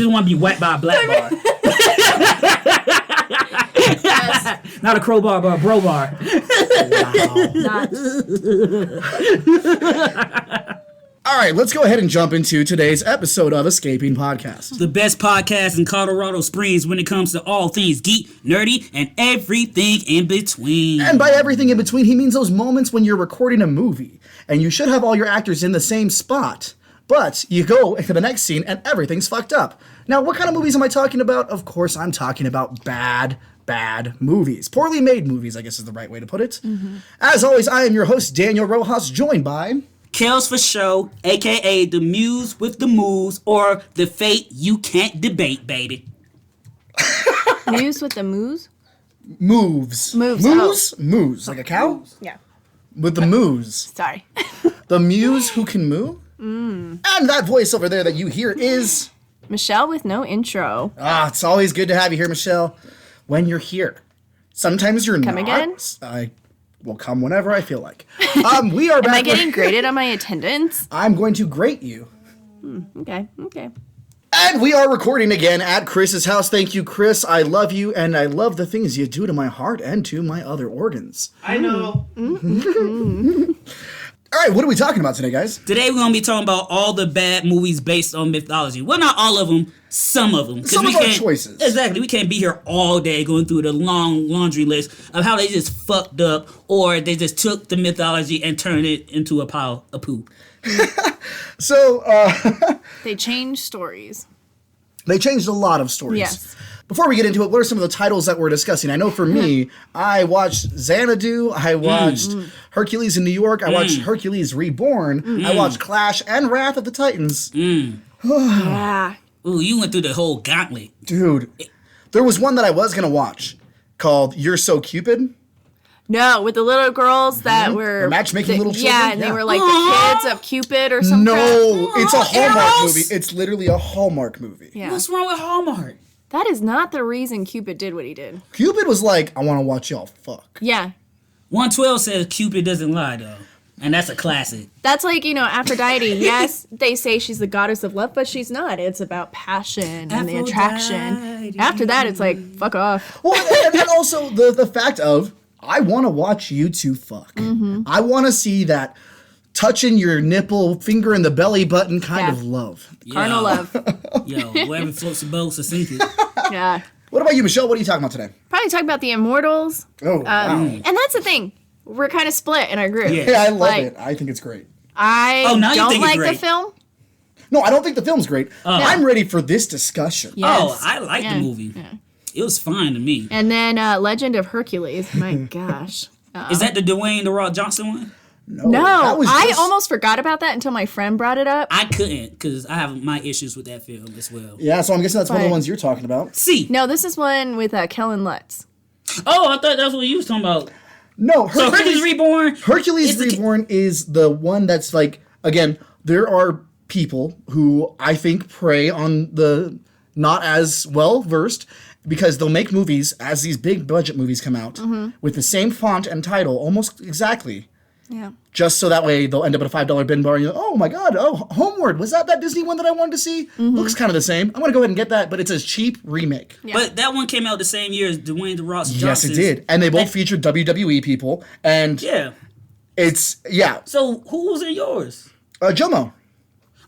just want to be whacked by a black bar. Yes. Not a crowbar, but a bro bar. Wow. All right, let's go ahead and jump into today's episode of Escaping Podcast. The best podcast in Colorado Springs when it comes to all things geek, nerdy, and everything in between. And by everything in between, he means those moments when you're recording a movie and you should have all your actors in the same spot, but you go into the next scene and everything's fucked up. Now, what kind of movies am I talking about? Of course, I'm talking about bad movies. Poorly made movies, I guess is the right way to put it. Mm-hmm. As always, I am your host, Daniel Rojas, joined by... Kels for show, a.k.a. the muse with the moves, or the fate you can't debate, baby. Muse with the moves? Moves. Moves. Like a cow? Yeah. With the moves. Sorry. The muse who can moo? And that voice over there that you hear is... Michelle with no intro. It's always good to have you here, Michelle. When you're here. Sometimes you're Come not. again? I will come whenever I feel like. We are back. Am I getting graded on my attendance? I'm going to grate you. Okay. And we are recording again at Chris's house. Thank you, Chris. I love you, and I love the things you do to my heart and to my other organs. I know. All right, what are we talking about today, guys? Today we're going to be talking about all the bad movies based on mythology. Well, not all of them, some of them. Some of our choices. Exactly. We can't be here all day going through the long laundry list of how they just fucked up or they just took the mythology and turned it into a pile of poo. So, They changed stories. they changed a lot of stories. Yes. Before we get into it, what are some of the titles that we're discussing? I know for me, I watched Xanadu, I watched Hercules in New York, I watched Hercules Reborn, I watched Clash and Wrath of the Titans. Yeah. Ooh, you went through the whole gauntlet. Dude, there was one that I was going to watch called You're So Cupid. No, with the little girls that were... The matchmaking little children? Yeah, and they were like the kids of Cupid or something. No, it's a Hallmark Eros! movie. It's literally a Hallmark movie. Yeah. What's wrong with Hallmark? That is not the reason Cupid did what he did. Cupid was like, I want to watch y'all fuck. Yeah. 112 says Cupid doesn't lie, though. And that's a classic. That's like, Aphrodite. Yes, they say she's the goddess of love, but she's not. It's about passion and the attraction. Aphrodite. After that, it's like, fuck off. Well, and also the fact of, I want to watch you two fuck. I want to see that touching your nipple, finger in the belly button kind of love. Carnal love. Yo, whoever floats the boat will sink it. Yeah. What about you, Michelle? What are you talking about today? Probably talk about the Immortals. Oh, wow. And that's the thing. We're kind of split in our group. Yeah. Yeah, I love Like- it. I think it's great. I now you don't think it's like the great. film. No, I don't think the film's great. I'm ready for this discussion. Yes. Oh, I like the movie. Yeah. It was fine to me. And then Legend of Hercules. My gosh. Is that the Dwayne The Rock Johnson one? No, that was I just- almost forgot about that until my friend brought it up. I couldn't because I have my issues with that film as well. Yeah, so I'm guessing that's one of the Right. ones you're talking about. See. No, this is one with Kellen Lutz. Oh, I thought that's what you was talking about. No, So Hercules Reborn. Hercules is the Reborn is the one that's like, again, there are people who I think prey on the not as well versed because they'll make movies as these big budget movies come out with the same font and title almost exactly. Yeah. Just so that way they'll end up at a $5 bin bar and you're like, oh my God, Homeward, was that Disney one that I wanted to see? Looks kind of the same. I'm going to go ahead and get that, but it's a cheap remake. Yeah. But that one came out the same year as Dwayne The Rock Johnson. Yes, it did. And they both featured WWE people. And Yeah. it's, So who was in yours? Jomo.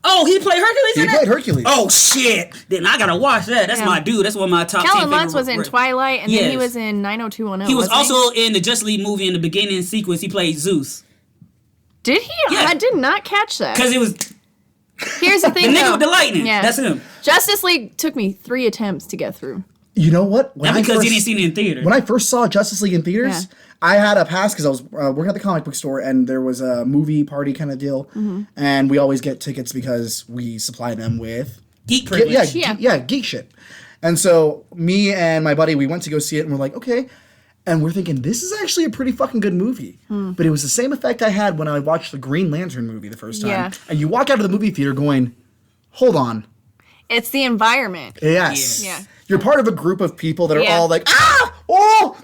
Oh, he played Hercules He in played that? Hercules. Oh, shit. Then I got to watch that. That's Yeah. my dude. That's one of my top 10 Kellen Lutz favorite- was in Twilight, and then he Yes. was in 90210. He was wasn't also in the Just League movie in the beginning sequence. He played Zeus. Did he? Yeah. I did not catch that. Because it was Here's the the thing, nigga though. with the lightning. Yeah. That's him. Justice League took me 3 attempts to get through. You know what? Not because he didn't see it in theater. When I first saw Justice League in theaters, Yeah. I had a pass because I was working at the comic book store and there was a movie party kind of deal. And we always get tickets because we supply them with Geek privilege. geek shit. And so me and my buddy, we went to go see it and we're like, okay. And we're thinking, this is actually a pretty fucking good movie. But it was the same effect I had when I watched the Green Lantern movie the first time. Yeah. And you walk out of the movie theater going, hold on. It's the environment. Yes. Yeah. You're part of a group of people that are Yeah. all like, ah! Oh!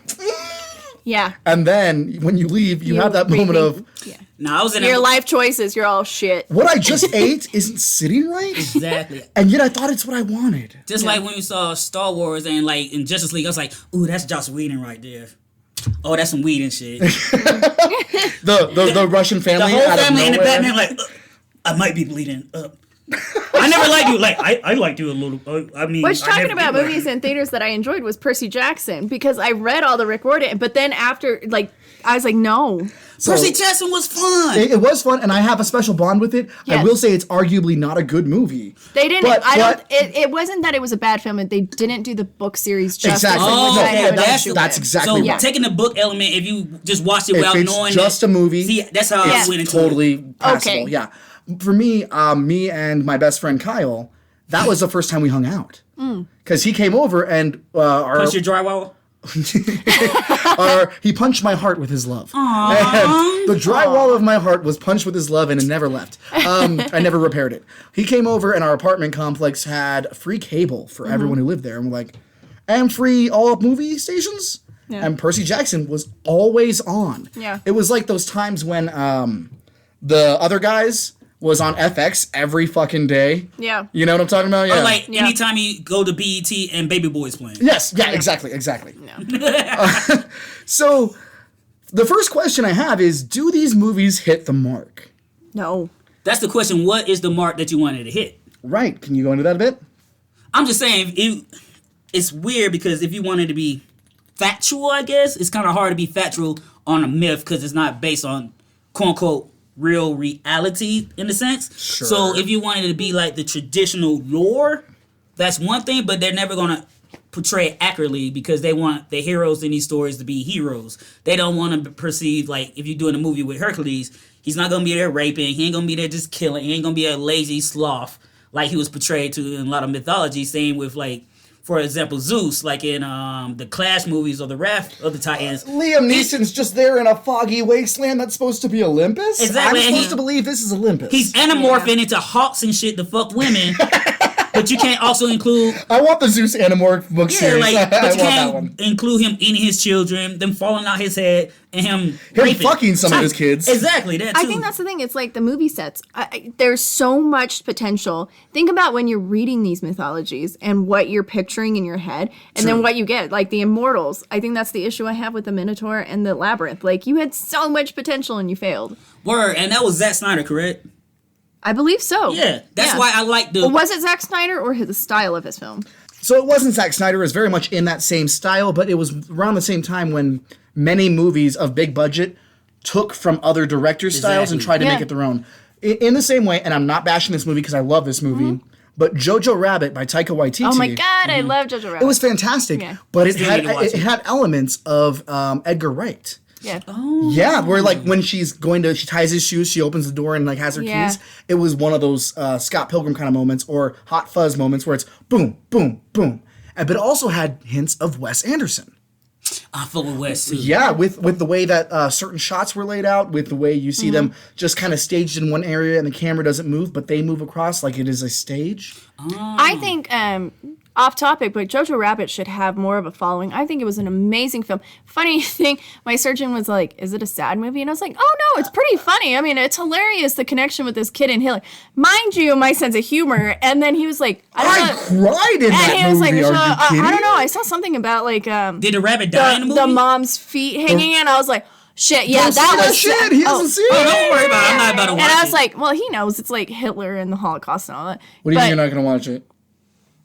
Yeah. And then when you leave, you have that moment of, Yeah. No, I was in Your life choices, you're all shit. what I just ate isn't sitting right? Exactly. And yet I thought it's what I wanted. Just like when you saw Star Wars and like in Justice League, I was like, ooh, that's Joss Whedon right there. Oh, that's some Whedon shit. The Russian family. The whole out of family in the nowhere. Batman, like, I might be bleeding up. I never liked you. Like, I liked you a little. I mean, Which, I talking never about did like movies you. in theaters that I enjoyed was Percy Jackson, because I read all the Rick Riordan, but then after, like, I was like, no. Percy Jackson was fun. It was fun, and I have a special bond with it. I Yes. will say it's arguably not a good movie. They didn't. But- It wasn't that it was a bad film. They didn't do the book series justice. Exactly. Oh, which I okay, have an that's- issue that's with. exactly So right. taking the book element, if you just watched it If without it's knowing just that, a movie, see, that's how I it's went into totally it. passable. Okay. Yeah. For me, me and my best friend Kyle, that was the first time we hung out. Because he came over and Punch your drywall. he punched my heart with his love. And the drywall of my heart was punched with his love and it never left. I never repaired it. He came over and our apartment complex had free cable for everyone who lived there. And we're like, and free all movie stations? Yeah. And Percy Jackson was always on. Yeah. It was like those times when the other guys was on FX every fucking day. Yeah. You know what I'm talking about? Yeah. Or like Yeah. anytime you go to BET and Baby Boy's playing. Yes, yeah, exactly. So, the first question I have is, do these movies hit the mark? No. That's the question. What is the mark that you wanted to hit? Right. Can you go into that a bit? I'm just saying, it's weird because if you wanted to be factual, I guess, it's kind of hard to be factual on a myth because it's not based on, quote unquote, real reality in a sense. Sure. So if you wanted to be like the traditional lore, that's one thing, but they're never going to portray it accurately because they want the heroes in these stories to be heroes. They don't want to perceive, like, if you're doing a movie with Hercules, he's not going to be there raping, he ain't going to be there just killing, he ain't going to be a lazy sloth like he was portrayed to in a lot of mythology. Same with, like, for example, Zeus, like in the Clash movies or the Wrath of the Titans. Liam Neeson's just there in a foggy wasteland that's supposed to be Olympus? Exactly, I'm and supposed to believe this is Olympus. He's anamorphing into hawks and shit to fuck women, but you can't also include... I want the Zeus Animorph book Yeah, series. like, I but want you that one. can't include him eating his children, them falling out his head, and him raping. fucking some of his kids. Exactly, that too. I think that's the thing. It's like the movie sets. There's so much potential. Think about when you're reading these mythologies and what you're picturing in your head, and then what you get. Like the Immortals. I think that's the issue I have with the Minotaur and the Labyrinth. Like you had so much potential and you failed. Word, and that was Zack Snyder, correct? I believe so. Yeah, that's why I like the... Well, was it Zack Snyder or the style of his film? So it wasn't Zack Snyder. It was very much in that same style, but it was around the same time when many movies of big budget took from other directors' styles and tried to make it their own. In the same way, and I'm not bashing this movie because I love this movie, but Jojo Rabbit by Taika Waititi. Oh my God, I love Jojo Rabbit. It was fantastic, Yeah. but it Still had need to watch it it. had elements of Edgar Wright. Yeah. Yeah, where like when she ties his shoes, she opens the door and like has her Yeah. keys. It was one of those Scott Pilgrim kind of moments or Hot Fuzz moments where it's boom, boom, boom. But it also had hints of Wes Anderson. I fuck with West too. Yeah, with the way that certain shots were laid out, with the way you see them just kind of staged in one area and the camera doesn't move, but they move across like it is a stage. I think, off topic, but Jojo Rabbit should have more of a following. I think it was an amazing film. Funny thing, my surgeon was like, is it a sad movie? And I was like, oh no, it's pretty funny. I mean, it's hilarious, the connection with this kid and Hillary. Mind you, my sense of humor. And then he was like, I I don't know. cried in And that he was like, movie. Are you I kidding? don't know. I saw something about like Did the rabbit die in the movie? the mom's feet hanging, and I was like, shit, yeah, Don't that say was shit. He hasn't seen Oh, it. don't worry about it. I'm not about to watch And I it. was like, well, he knows it's like Hitler and the Holocaust and all that. What do you mean you're But not going to watch it?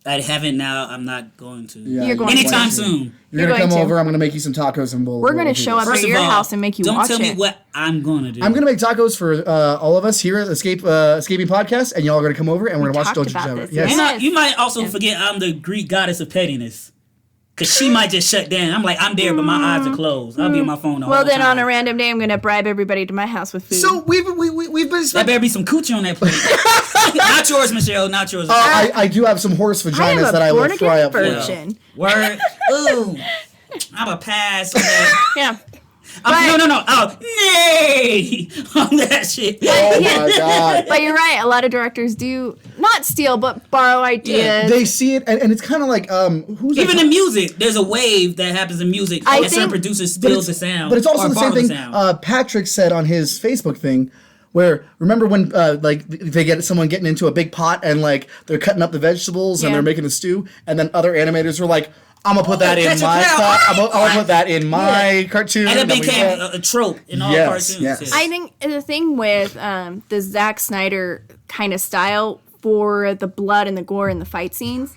I haven't now. I'm not going to. Yeah, You're going Anytime to. soon. You're You're going to come going to. over. I'm going to make you some tacos and we'll. We're going to we'll do show this. up First at of your all, house and make you don't watch tell me it. what I'm going to do. I'm going to make tacos for all of us here at Escaping Podcast, and y'all are going to come over and we're going to watch talked Jojo about Rabbit. this, Yes. yeah. You might also forget I'm the Greek goddess of pettiness. Because she might just shut down. I'm like, I'm there, but my eyes are closed. I'll be on my phone the Well, whole then time. on a random day, I'm going to bribe everybody to my house with food. So we've been. There better be some coochie on that plate. Not yours, Michelle. Not yours. I do have some horse I vaginas am a that I will born-again fry up. For you. virgin. Word. Ooh. I'm a pass on that. Yeah. No. Oh, nay. On that shit. Oh my god. But you're right. A lot of directors do not steal, but borrow ideas. They see it, and it's kind of like who's even in music. There's a wave that happens in music, and certain producers steals the sound. But it's also or the same thing. sound. Patrick said on his Facebook thing. Where remember when like they get someone getting into a big pot and like they're cutting up the vegetables and they're making a stew, and then other animators were like, "I'm gonna put that in my pot. I'm gonna put that in my cartoon." And it became a trope in all cartoons. Yes. I think the thing with the Zack Snyder kind of style for the blood and the gore and the fight scenes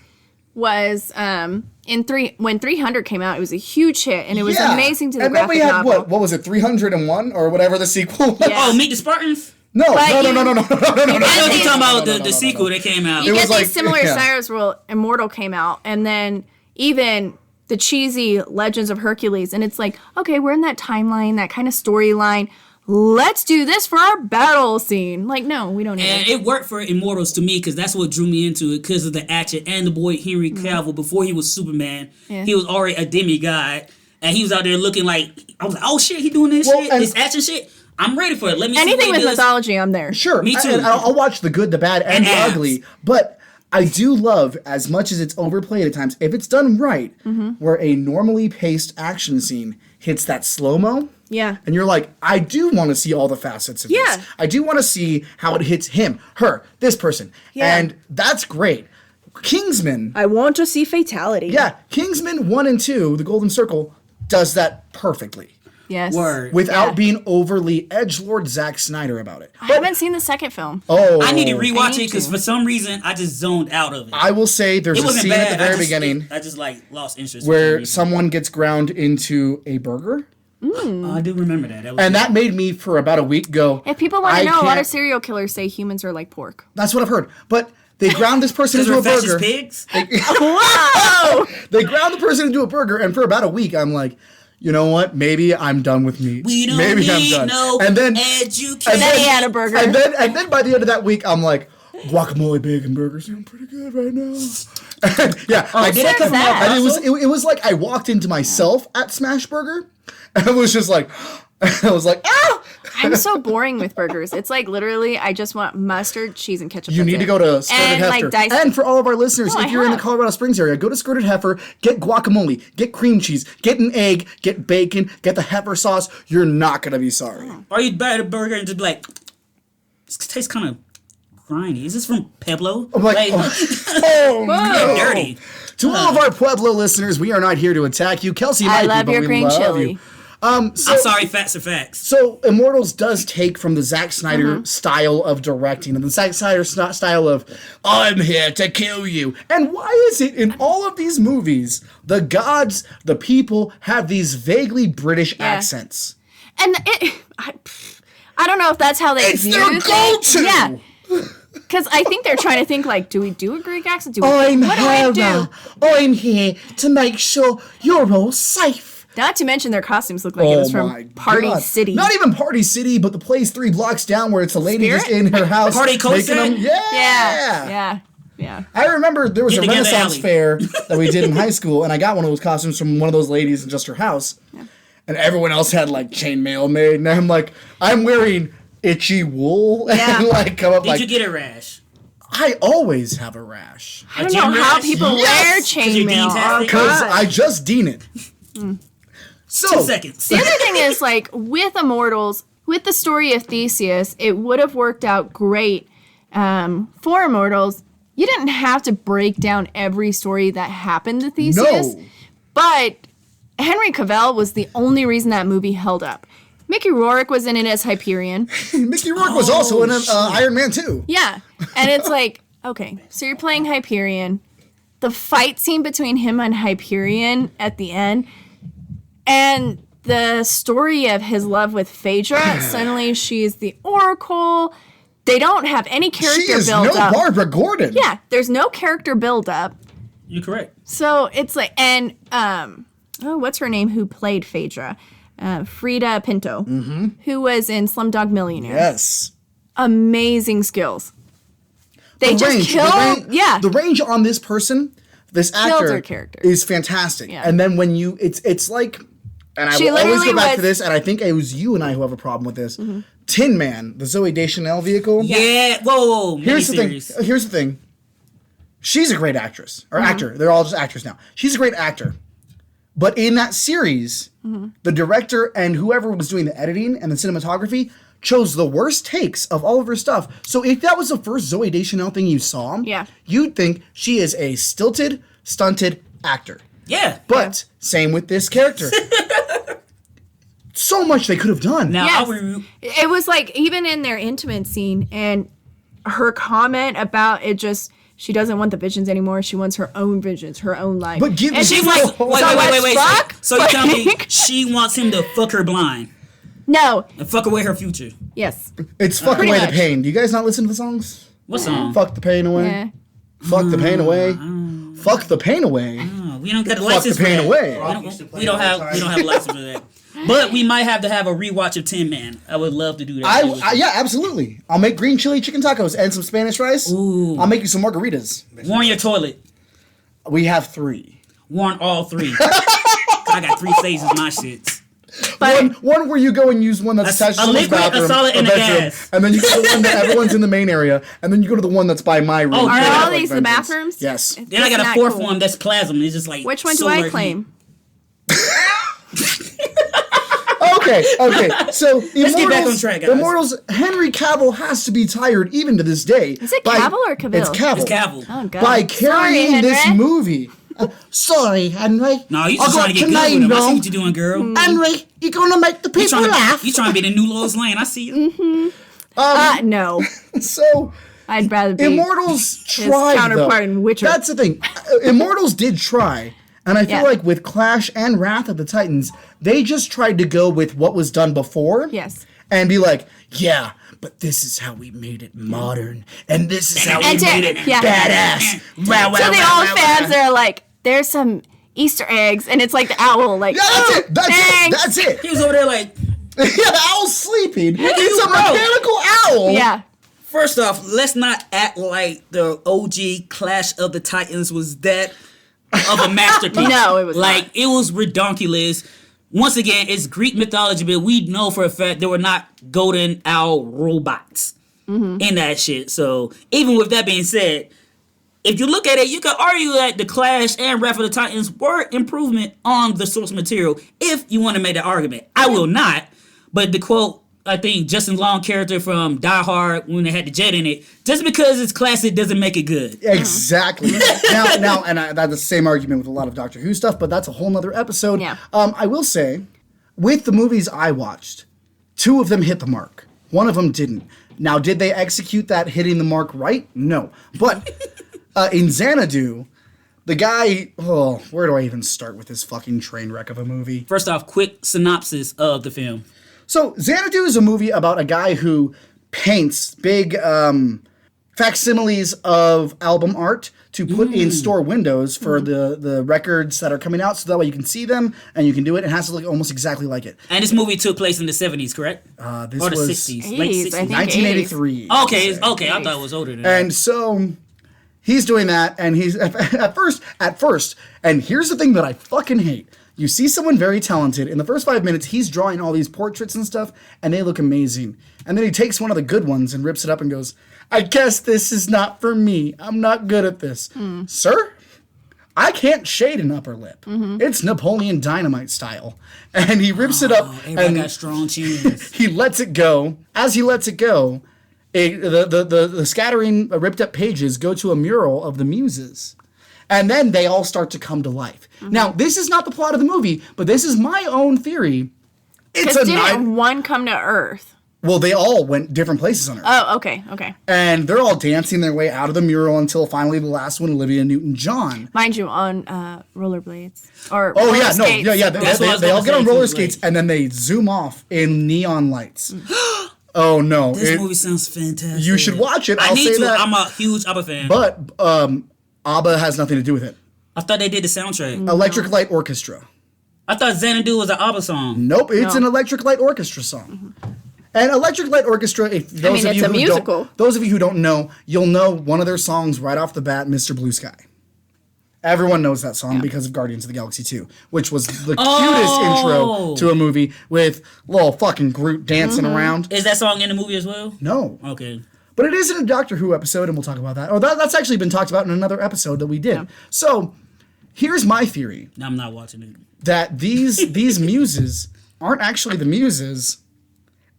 was when 300 came out, it was a huge hit, and it was amazing to the graphic graphic novel. novel. What was it, 301 or whatever the sequel was? Yeah. Oh, Meet the Spartans? No. I know you're talking about the sequel that came out. You get these similar styles where Immortal came out, and then even the cheesy Legends of Hercules, and it's like, okay, we're in that timeline, that kind of storyline. Let's do this for our battle scene. Like, no, we don't need And it worked for Immortals to me because that's what drew me into it because of the action and the boy Henry Cavill before he was Superman. Yeah. He was already a demigod, and he was out there looking like, I was like, oh shit, he doing this shit, this action shit. I'm ready for it. Let me anything with mythology, I'm there. Sure, me too. I'll watch the good, the bad, and the ugly, but I do love, as much as it's overplayed at times, if it's done right, where a normally paced action scene hits that slow-mo. Yeah. And you're like, I do want to see all the facets of this. I do want to see how it hits him, her, this person. Yeah. And that's great. Kingsman. I want to see fatality. Yeah. Kingsman 1 and 2, The Golden Circle, does that perfectly. Yes. Without being overly edgelord Zack Snyder about it. I haven't seen the second film. Oh. I need to rewatch it because for some reason I just zoned out of it. I will say there's a scene at the very beginning. I just lost interest. Where someone gets ground into a burger. I do remember that. That made me for about a week go. If people want to know, a lot of serial killers say humans are like pork. That's what I've heard. But they ground this person into a burger. Pigs? Wow! They ground the person into a burger, and for about a week, I'm like, you know what? Maybe I'm done with meat. We don't Maybe need I'm done. no education. And then he had a burger. And then by the end of that week, I'm like, guacamole bacon burgers sound pretty good right now. It was like I walked into myself at Smash Burger, and I was just like, ah! I'm so boring with burgers. It's like literally, I just want mustard, cheese, and ketchup. You need to go to Skirted Heifer. And for all of our listeners, if you're in the Colorado Springs area, go to Skirted Heifer, get guacamole, get cream cheese, get an egg, get bacon, get the heifer sauce. You're not going to be sorry. Or you buy the burger and just be like, this tastes kind of grindy. Is this from Pueblo? I'm like, oh no. Dirty. To all of our Pueblo listeners, we are not here to attack you. Kelsey might love be, but your we green love chili. you. I'm sorry, facts are facts. So Immortals does take from the Zack Snyder style of directing and the Zack Snyder style of I'm here to kill you. And why is it in all of these movies the gods, the people have these vaguely British accents? And I don't know if that's how they it's view their things. go-to. Yeah. Because I think they're trying to think like, do we do a Greek accent? I'm here to make sure you're all safe. Not to mention their costumes look like it was from Party City. Not even Party City, but the place 3 blocks down where it's a lady just in her house. Party Coast. Yeah. I remember there was a Renaissance fair that we did in high school, and I got one of those costumes from one of those ladies in just her house. Yeah. And everyone else had like chainmail made, and I'm like, I'm wearing itchy wool, and like come up. Did you get a rash? I always have a rash. I don't know how people wear chainmail. Because I just dean it. So, 2 seconds. The other thing is, like, with Immortals, with the story of Theseus, it would have worked out great for Immortals. You didn't have to break down every story that happened to Theseus. No. But Henry Cavill was the only reason that movie held up. Mickey Rourke was in it as Hyperion. Mickey Rourke was also in Iron Man 2. Yeah. And it's like, okay, so you're playing Hyperion. The fight scene between him and Hyperion at the end, and the story of his love with Phaedra. Suddenly she's the Oracle. They don't have any character build up. She is no Barbara Gordon. Yeah, there's no character build up. You're correct. So it's like, and what's her name? Who played Phaedra? Frida Pinto, who was in Slumdog Millionaire. Yes. Amazing skills. They just killed. The range on this person, this actor, is fantastic. Yeah. And then when it's like, and I will always go back to this, and I think it was you and I who have a problem with this. Tin Man, the Zooey Deschanel vehicle. Yeah. Whoa. Here's the thing. Miniseries. Here's the thing. She's a great actress or actor. They're all just actors now. She's a great actor. But in that series, the director and whoever was doing the editing and the cinematography chose the worst takes of all of her stuff. So if that was the first Zooey Deschanel thing you saw, you'd think she is a stilted, stunted actor. Yeah. But same with this character. So much they could have done. Now, it was like, even in their intimate scene, and her comment about it just... She doesn't want the visions anymore. She wants her own visions, her own life. But give and she she's wants like, wait. Fuck? So you tell me she wants him to fuck her blind? No. And fuck away her future? Yes. It's fuck away the pain. Do you guys not listen to the songs? What song? Fuck the pain away. Yeah. Fuck the pain away. Fuck the pain away. We don't got a Fuck license the pain for away. that. We don't have a license for that. But we might have to have a rewatch of Tin Man. I would love to do that. Yeah, absolutely. I'll make green chili chicken tacos and some Spanish rice. Ooh. I'll make you some margaritas. Warn your toilet. We have 3. Warn all 3. I got 3 phases my shits. One where you go and use one that's attached to someone's bathroom, a solid, and a bedroom, gas. and then you go to the one that everyone's in the main area, and then you go to the one that's by my room. Oh, Are yeah. all these the bathrooms? Yes. Then I got a 4th one that's plasma. It's just like... Which one do I claim? Okay. So Let's get back on track, guys. Immortals, Henry Cavill has to be tired even to this day. Is it Cavill or Cavill? It's Cavill. It's Cavill. Oh, God. By carrying this Henry. movie. Sorry, Henry. No, you just trying to get good with him. I see what you're doing, girl. Henry, you're gonna make the people laugh. You trying to be the new Lois Lane. I see you. No. So... I'd rather be Immortals his tried, counterpart though. in Witcher. That's the thing. Immortals did try. And I feel Yeah. like with Clash and Wrath of the Titans, they just tried to go with what was done before. Yes. And be like, yeah, but this is how we made it modern. And this is how we made it badass. So the old fans are like, there's some Easter eggs, and it's like the owl, like, Yeah, that's it. thanks. That's it. He was over there like... Yeah, the owl's sleeping. It's a mechanical owl. Yeah. First off, let's not act like the OG Clash of the Titans was that of a masterpiece. No, it was like not. it was redonkulous. Once again, it's Greek mythology, but we know for a fact there were not golden owl robots in that shit. So even with that being said, if you look at it, you could argue that the Clash and Wrath of the Titans were improvement on the source material. If you want to make that argument, I will not. But the quote. I think Justin Long character from Die Hard when they had the jet in it. Just because it's classic doesn't make it good. Exactly. now, that's the same argument with a lot of Doctor Who stuff, but that's a whole nother episode. Yeah. I will say, with the movies I watched, 2 of them hit the mark. 1 of them didn't. Now, did they execute that hitting the mark right? No. But in Xanadu, the guy... Oh, where do I even start with this fucking train wreck of a movie? First off, quick synopsis of the film. So, Xanadu is a movie about a guy who paints big facsimiles of album art to put in store windows for the records that are coming out, so that way you can see them and you can do it. It has to look almost exactly like it. And this movie took place in the 70s, correct? This or the was 60s? Late 80s, 60s? I think. 1983. Okay, I thought it was older than that. And so he's doing that, and he's at first, and here's the thing that I fucking hate. You see someone very talented. In the first 5 minutes, he's drawing all these portraits and stuff, and they look amazing. And then he takes one of the good ones and rips it up and goes, I guess this is not for me. I'm not good at this. Sir, I can't shade an upper lip. It's Napoleon Dynamite style. And he rips it up. Everybody And got strong chins. he lets it go. As he lets it go, the scattering ripped up pages go to a mural of the muses. And then they all start to come to life. Now, this is not the plot of the movie, but this is my own theory. It's Because didn't one come to Earth? Well, they all went different places on Earth. Oh, okay. And they're all dancing their way out of the mural until finally the last one, Olivia Newton-John. Mind you, on rollerblades. Or Oh, roller yeah, no, skates. yeah. That's what I was They all gonna get on say, roller too, skates, like- and then they zoom off in neon lights. Oh, no. This movie sounds fantastic. You should watch it. I I'll need say to. that. I'm a huge ABBA fan. But ABBA has nothing to do with it. I thought they did the soundtrack. Electric Light Orchestra. I thought Xanadu was an ABBA song. Nope, it's No. an Electric Light Orchestra song. And Electric Light Orchestra, if those of it's you a who musical. don't, those of you who don't know, you'll know one of their songs right off the bat, Mr. Blue Sky. Everyone knows that song because of Guardians of the Galaxy 2, which was the cutest intro to a movie with little fucking Groot dancing around. Is that song in the movie as well? No. Okay. But it is in a Doctor Who episode, and we'll talk about that. Oh, that's actually been talked about in another episode that we did. Yeah. So, here's my theory. No, I'm not watching it. That these muses aren't actually the muses,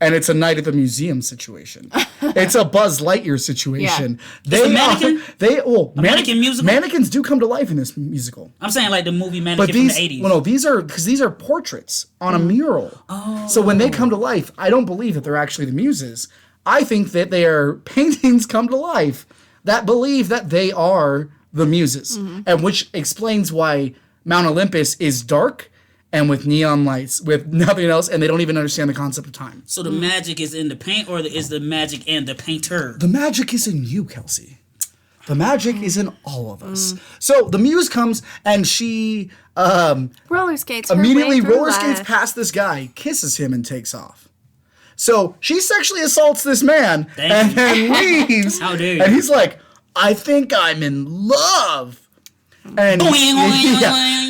and it's a Night at the Museum situation. It's a Buzz Lightyear situation. Yeah. It's a mannequin? Mannequin musical? Mannequins do come to life in this musical. I'm saying like the movie Mannequin from the 80s. Well, no, these are portraits on a mural. Oh. So when they come to life, I don't believe that they're actually the muses. I think that they are paintings come to life that believe that they are the muses, and which explains why Mount Olympus is dark and with neon lights, with nothing else, and they don't even understand the concept of time. So the magic is in the paint, or is the magic in the painter? The magic is in you, Kelsey. The magic is in all of us. So the muse comes, and she roller skates immediately roller skates past this guy, kisses him, and takes off. So she sexually assaults this man and then leaves. How dare you? And he's like, I think I'm in love. And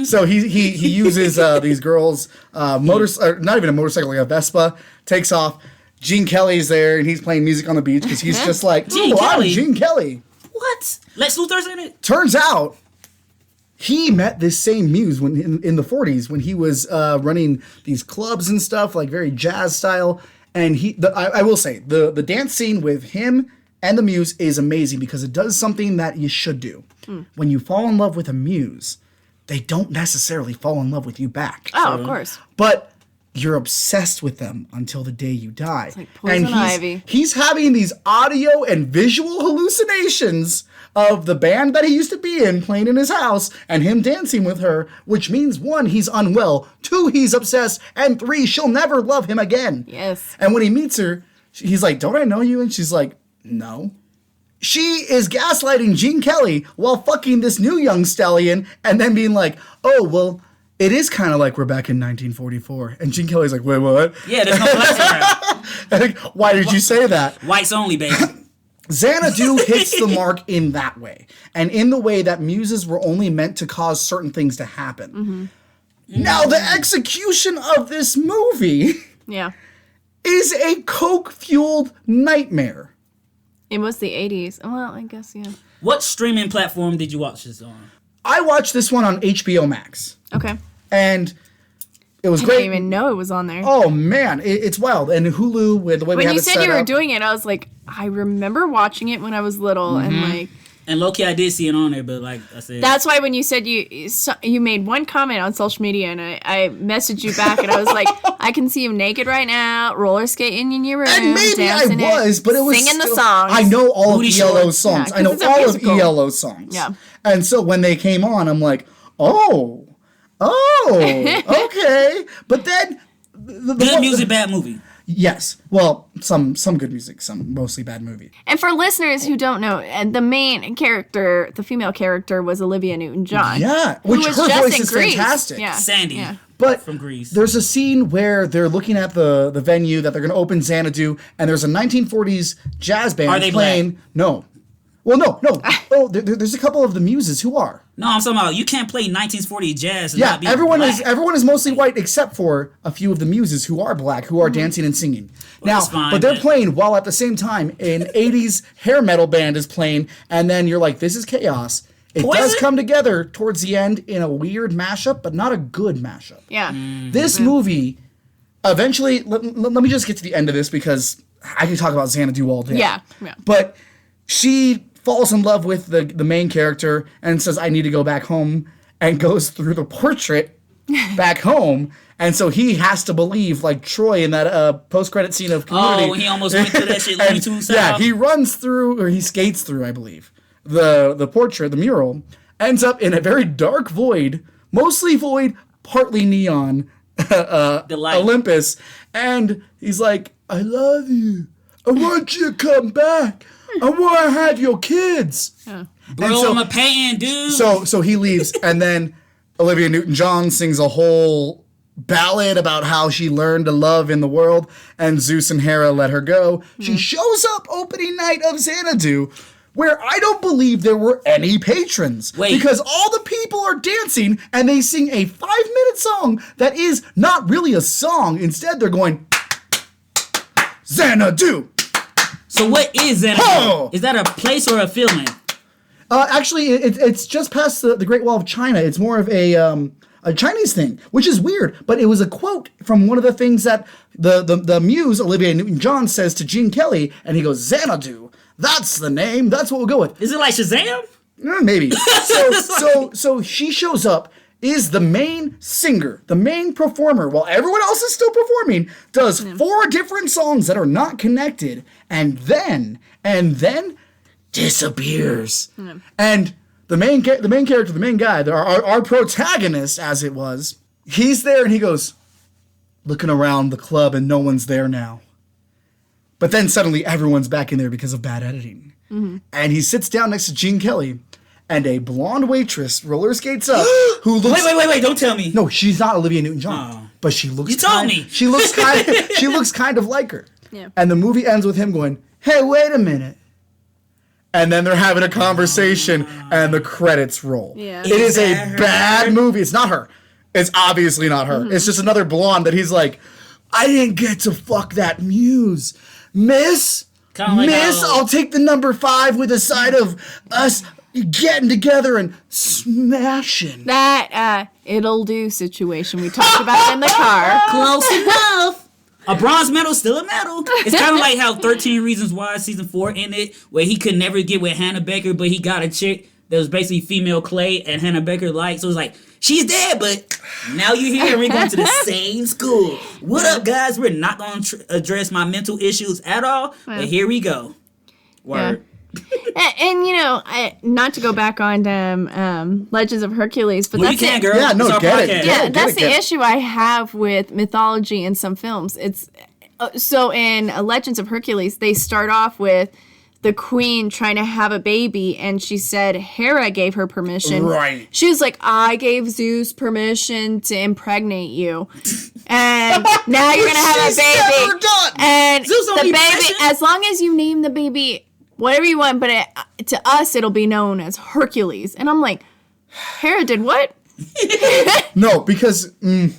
so he uses these girls' not even a motorcycle, like a Vespa, takes off. Gene Kelly's there, and he's playing music on the beach because he's just like, I'm Gene Kelly. What? Lex Luthor's in it? Turns out, he met this same muse when in the 40s when he was running these clubs and stuff, like very jazz style. And I will say, the dance scene with him and the muse is amazing because it does something that you should do. When you fall in love with a muse, they don't necessarily fall in love with you back. Oh, of course. But you're obsessed with them until the day you die. It's like poison ivy. He's having these audio and visual hallucinations of the band that he used to be in playing in his house and him dancing with her, which means 1, he's unwell, 2, he's obsessed, and 3, she'll never love him again. Yes. And when he meets her, he's like, don't I know you? And she's like, no. She is gaslighting Gene Kelly while fucking this new young stallion and then being like, oh, well, it is kind of like we're back in 1944. And Gene Kelly's like, wait, what? Yeah, there's no blacks around. Like, why did you say that? Whites only, baby. Xanadu hits the mark in that way. And in the way that muses were only meant to cause certain things to happen. Now, the execution of this movie is a coke-fueled nightmare. It was the 80s. Well, I guess, yeah. What streaming platform did you watch this on? I watched this one on HBO Max. Okay. And it was great. I didn't even know it was on there. Oh, man. It's wild. And Hulu, with the way we have it set up. When you said you were doing it, I was like, I remember watching it when I was little. And like... And low-key, I did see it on there, but like I said... That's why when you said you made one comment on social media, and I messaged you back, and I was like, I can see you naked right now, roller skating in your room, and maybe I was, but it was singing still, the songs. I know all of ELO's songs. Yeah, I know all musical. of ELO's songs. Yeah. And so when they came on, I'm like, oh, okay. But then... Good music, bad movie. Yes. Well, some good music, some mostly bad movie. And for listeners who don't know, and the main character, the female character, was Olivia Newton-John. Yeah, which her voice is Grease. fantastic. Yeah. Sandy. Yeah. But from Greece. There's a scene where they're looking at the venue that they're going to open Xanadu, and there's a 1940s jazz band Are they playing. Black? No. Well, no. Oh, there's a couple of the muses who are. No, I'm talking about you can't play 1940 jazz. And Yeah, not be everyone black. is mostly white except for a few of the muses who are black, who are dancing and singing. Well, that's fine, but they're but- playing while at the same time an 80s hair metal band is playing, and then you're like, this is chaos. It Poison? does come together towards the end in a weird mashup, but not a good mashup. Yeah. This movie, eventually, let me just get to the end of this because I can talk about Xanadu all day. Yeah. But she falls in love with the main character and says, I need to go back home, and goes through the portrait back home. And so he has to believe, like Troy in that post-credit scene of Community. Oh, he almost went through that shit Looney Tunes style. Yeah, he runs through, or he skates through, I believe, the portrait, the mural, ends up in a very dark void, mostly void, partly neon, Olympus. And he's like, I love you. I want you to come back. I want to have your kids. Yeah. Bro, I'm a painting, dude. So he leaves, and then Olivia Newton-John sings a whole ballad about how she learned to love in the world, and Zeus and Hera let her go. She shows up opening night of Xanadu where I don't believe there were any patrons. Wait. Because all the people are dancing and they sing a 5-minute song that is not really a song. Instead, they're going, Xanadu. So what is Xanadu? Oh! Is that a place or a feeling? Actually, it's just past the Great Wall of China. It's more of a Chinese thing, which is weird. But it was a quote from one of the things that the muse, Olivia Newton-John, says to Gene Kelly, and he goes, Xanadu. That's the name. That's what we'll go with. Is it like Shazam? Maybe. So she shows up, is the main singer, the main performer, while everyone else is still performing, does 4 different songs that are not connected, and then disappears. And the main character, the main guy, our protagonist, as it was, he's there and he goes, looking around the club and no one's there now. But then suddenly everyone's back in there because of bad editing. And he sits down next to Gene Kelly, and a blonde waitress roller skates up who looks... Wait, don't tell me. No, she's not Olivia Newton-John. But she looks... You told me. She looks kind of like her. Yeah. And the movie ends with him going, hey, wait a minute. And then they're having a conversation, and the credits roll. Yeah. It is a that her? bad movie. It's not her. It's obviously not her. It's just another blonde that he's like, I didn't get to fuck that muse. Miss, I'll take the number 5 with a side of us getting together and smashing. That it'll do situation we talked about in the car. Close enough. A bronze medal, still a medal. It's kind of like how 13 Reasons Why season 4 ended, where he could never get with Hannah Baker, but he got a chick that was basically female Clay, and Hannah Baker liked. So it was like, she's dead, but now you're here and we're going to the same school. What up, guys? We're not going to address my mental issues at all, but here we go. Word. And you know, not to go back on Legends of Hercules, but Well, that's you can, it. girl. Yeah, no, It's our get it. podcast. Yeah, Get that's it, the get it. issue I have with mythology in some films. It's so in Legends of Hercules, they start off with the queen trying to have a baby, and she said Hera gave her permission. Right. She was like, I gave Zeus permission to impregnate you, and now you're gonna have a She's baby. never done. And Zeus don't the need baby, permission. as long as you name the baby whatever you want, but to us it'll be known as Hercules. And I'm like, Hera did what? No, because Hera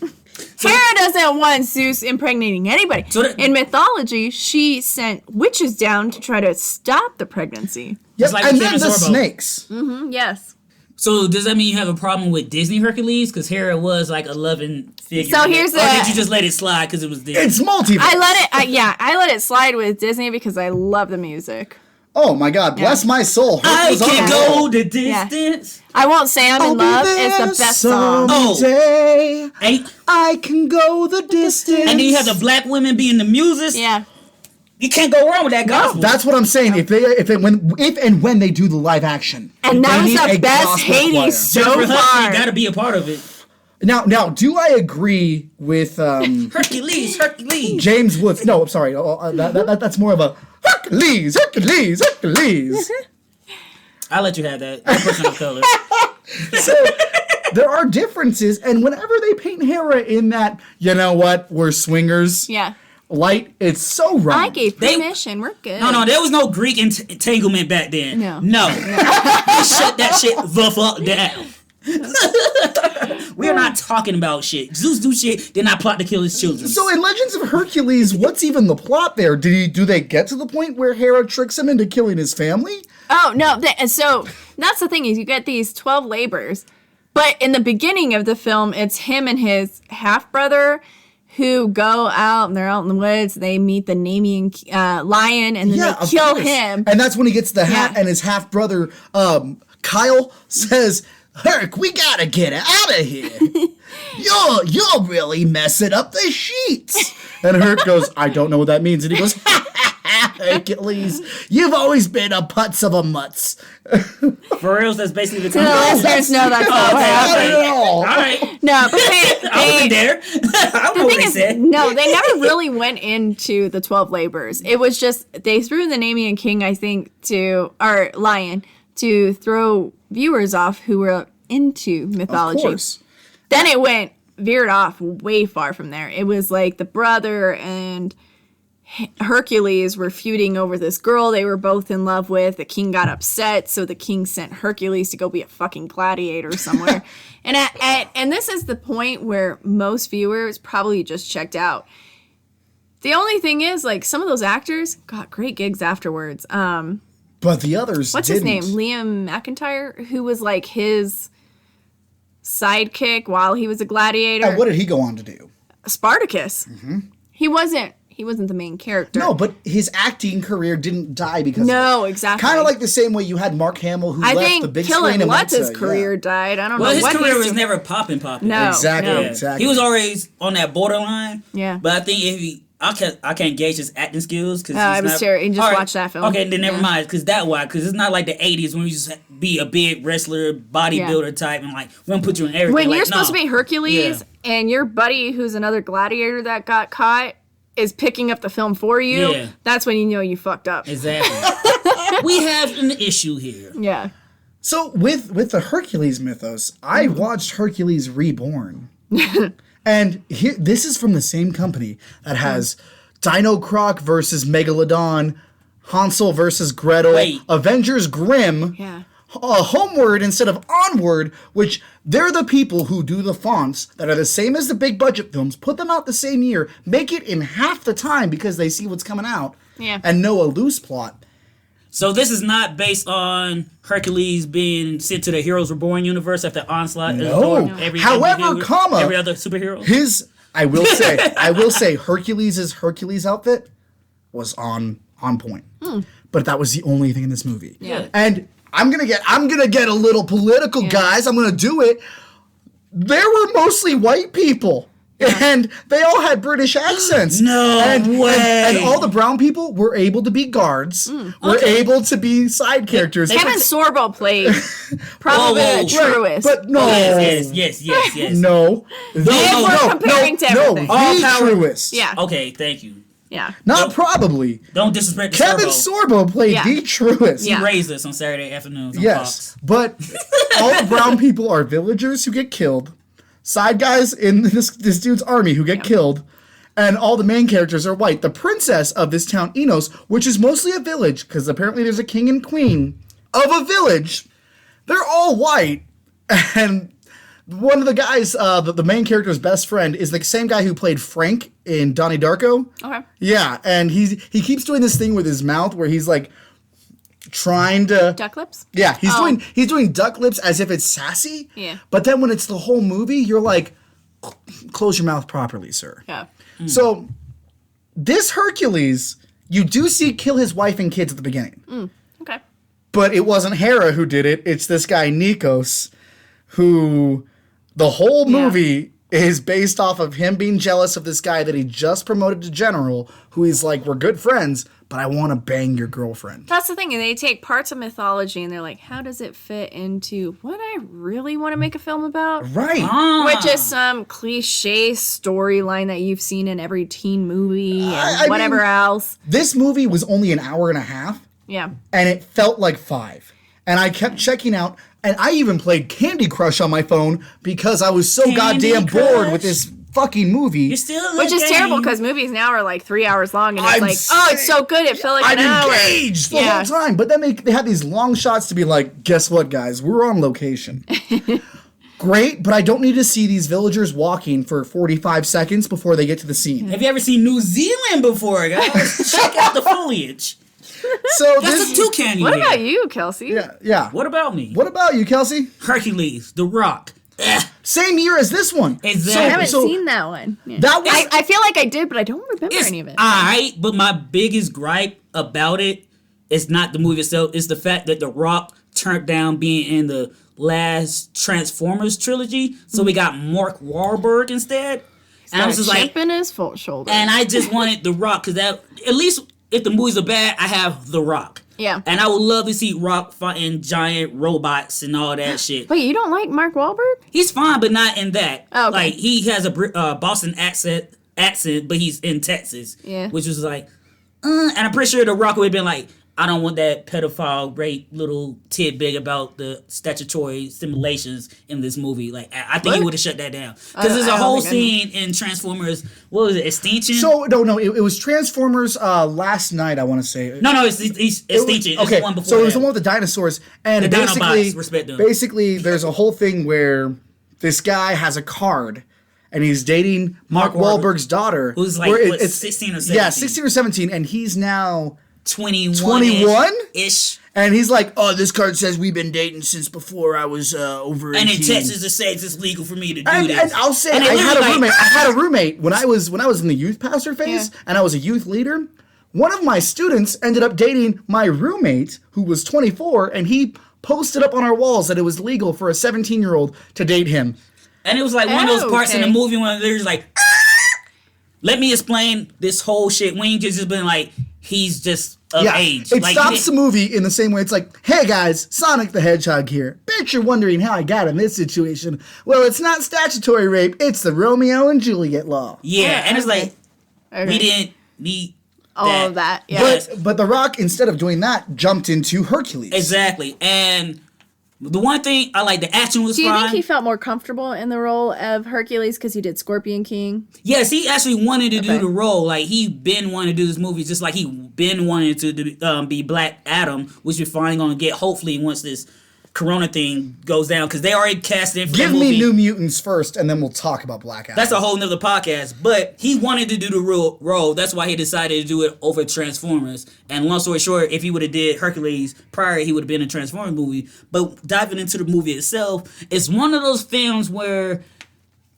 doesn't want Zeus impregnating anybody. In mythology, she sent witches down to try to stop the pregnancy. yep, like and the then the Tyrannosaurus. snakes. Yes. So does that mean you have a problem with Disney Hercules? Because Hera was like a loving figure. So here's or the- did you just let it slide because it was Disney? It's multiverse. I let it slide with Disney because I love the music. Oh my God, bless my soul. I Hercules on can the go roll. the distance. I Won't Say I'm I'll in be Love there is the best song. someday. And, I can go the distance. and then you have the black women being the muses. Yeah. You can't go wrong with that gospel. That's what I'm saying. If and when they do the live action, And that they was need the a best gospel choir. Hades Jennifer so Hudson far. got to be a part of it. Now, do I agree with Hercules. James Woods? No, I'm sorry. That's more of a Hercules. I'll let you have that. Your personal color. So there are differences, and whenever they paint Hera in that, you know what, we're swingers Yeah. light, it's so wrong. I gave They- permission. We're good. No, there was no Greek entanglement back then. No. They shut that shit the fuck down. We are not talking about shit. Zeus do shit, did not plot to kill his children. So in Legends of Hercules, what's even the plot there? Do they get to the point where Hera tricks him into killing his family? Oh, no. So that's the thing is you get these 12 labors. But in the beginning of the film, it's him and his half-brother who go out, and they're out in the woods. They meet the Nemean lion, and then they of kill course. him. And that's when he gets the hat, Yeah. and his half brother Kyle says, "Herc, we gotta get out of here. You're really messing up the sheets." And Herc goes, "I don't know what that means." And he goes, "Hercules, you've always been a putz of a mutz." For reals, that's basically the The listeners know that's not what happened. Not at all. All right. No, but I wasn't there. I don't know the what thing they is, said. no, they never really went into the 12 labors. It was just, they threw the Nemean king, I think, or lion, to throw viewers off who were into mythology. Of course. Then it veered off way far from there. It was like the brother and Hercules were feuding over this girl they were both in love with. The king got upset, so the king sent Hercules to go be a fucking gladiator somewhere. and this is the point where most viewers probably just checked out. The only thing is, like, some of those actors got great gigs afterwards. But the others What's didn't. his name? Liam McIntyre, who was like his sidekick while he was a gladiator. And what did he go on to do? Spartacus. Mm-hmm. He wasn't the main character. No, but his acting career didn't die because No, exactly. Kind of like the same way you had Mark Hamill who left the big screen and went Lutz's to... career died. I don't Well, know his what career he's was never popping. No. Exactly, no. exactly. He was always on that borderline. Yeah. But I think if he, I can't gauge his acting skills because I was terrible. Just watch that film. Okay, then never mind. Because it's not like the '80s when you just be a big wrestler, bodybuilder type, and like we're gonna put you in everything. When like, you're supposed to be Hercules Yeah. and your buddy, who's another gladiator that got caught, is picking up the film for you, Yeah. that's when you know you fucked up. Exactly. We have an issue here. Yeah. So with the Hercules mythos, I watched Hercules Reborn. And here, this is from the same company that has Dino Croc versus Megalodon, Hansel versus Gretel, Wait. Avengers Grimm, Yeah. Homeward instead of Onward, which they're the people who do the fonts that are the same as the big budget films, put them out the same year, make it in half the time because they see what's coming out, Yeah. and know a loose plot. So this is not based on Hercules being sent to the Heroes Reborn universe after Onslaught. No. However, every other superhero. I will say Hercules outfit was on point. But that was the only thing in this movie. Yeah. And I'm gonna get a little political, guys. I'm gonna do it. There were mostly white people. And they all had British accents. No way. And all the brown people were able to be guards. Were able to be side characters. Kevin Sorbo played probably Whoa, whoa. the truest. But no. Yes. No. we're comparing to everything. No, the All power- truest. Yeah. Okay, thank you. Yeah. Not probably. Don't disrespect the Kevin Sorbo. Sorbo played Yeah. the truest. Yeah. He raised us on Saturday afternoons on Yes. Fox. But all the brown people are villagers who get killed. Side guys in this dude's army who get killed. And all the main characters are white. The princess of this town, Enos, which is mostly a village, because apparently there's a king and queen of a village, they're all white. And one of the guys, the main character's best friend, is the same guy who played Frank in Donnie Darko. Okay. Yeah, and he keeps doing this thing with his mouth where he's like trying to Duck lips? Yeah, he's doing duck lips as if it's sassy. Yeah. But then when it's the whole movie, you're like, close your mouth properly, sir. Yeah. So this Hercules, you do see kill his wife and kids at the beginning. Okay. But it wasn't Hera who did it. It's this guy Nikos, who the whole movie is based off of him being jealous of this guy that he just promoted to general, who he's like, we're good friends, but I want to bang your girlfriend. That's the thing. And they take parts of mythology and they're like, how does it fit into what I really want to make a film about? Right. Which is some cliche storyline that you've seen in every teen movie and I whatever mean- else. This movie was only an hour and a half. Yeah. And it felt like 5. And I kept checking out, and I even played Candy Crush on my phone because I was so Candy goddamn bored Crush? with this fucking movie. You're still Which is terrible because movies now are like 3 hours long and it's I'm like, oh, it's so good. It felt like I'm an hour. engaged the whole time. But then they had these long shots to be like, guess what, guys? We're on location. Great, but I don't need to see these villagers walking for 45 seconds before they get to the scene. Have you ever seen New Zealand before, guys? Check out the foliage. So That's a toucan. What about you, Kelsey? Yeah. What about me? What about you, Kelsey? Hercules, The Rock. Same year as this one. Exactly. I haven't So- seen that one. Yeah. That was I feel like I did, but I don't remember It's any of it. alright, but my biggest gripe about it is not the movie itself. It's the fact that The Rock turned down being in the last Transformers trilogy, so we got Mark Wahlberg instead. And I was just like, chipping his full shoulder. and I just wanted The Rock because that at least if the movies are bad, I have The Rock. Yeah. And I would love to see Rock fighting giant robots and all that shit. Wait, you don't like Mark Wahlberg? He's fine, but not in that. Oh, okay. Like he has a Boston accent, but he's in Texas. Yeah. Which was like, and I'm pretty sure The Rock would have been like, I don't want that pedophile rape little tidbit about the statutory simulations in this movie. Like, I think he would have shut that down. Because there's a whole scene in Transformers, what was it, Extinction? So, no, it was Transformers last night, I want to say. No, it's Extinction. It's the one before so it was that. the one with the dinosaurs. And The basically, Dinobots, respect them. basically, there's a whole thing where this guy has a card, and he's dating Mark Wahlberg's daughter. Who's like, where what, 16 or 17? Yeah, 16 or 17, and he's now 21-ish. And he's like, oh, this card says we've been dating since before I was over 18. And in Texas, it says it's legal for me to do And this. I'll say, And I had a like, roommate when I was in the youth pastor phase, and I was a youth leader. One of my students ended up dating my roommate, who was 24, and he posted up on our walls that it was legal for a 17-year-old to date him. And it was like one of those parts in the movie when they're just like, let me explain this whole shit. We ain't just been like, he's just of age. It like, stops the movie in the same way. It's like, hey guys, Sonic the Hedgehog here. Bet you're wondering how I got in this situation. Well, it's not statutory rape. It's the Romeo and Juliet law. Yeah, and it's like, we didn't need all of that. Yeah. But The Rock, instead of doing that, jumped into Hercules. Exactly. And the one thing I like, the action was fine. Do you think he felt more comfortable in the role of Hercules because he did Scorpion King? Yes, he actually wanted to do the role. Like, he been wanting to do this movie, just like he been wanting to be Black Adam, which we're finally going to get, hopefully, once this Corona thing goes down, because they already cast in for Give that movie. me New Mutants first, and then we'll talk about Black Adam. That's a whole nother podcast. But he wanted to do the real role. That's why he decided to do it over Transformers. And long story short, if he would have did Hercules prior, he would have been in a Transformers movie. But diving into the movie itself, it's one of those films where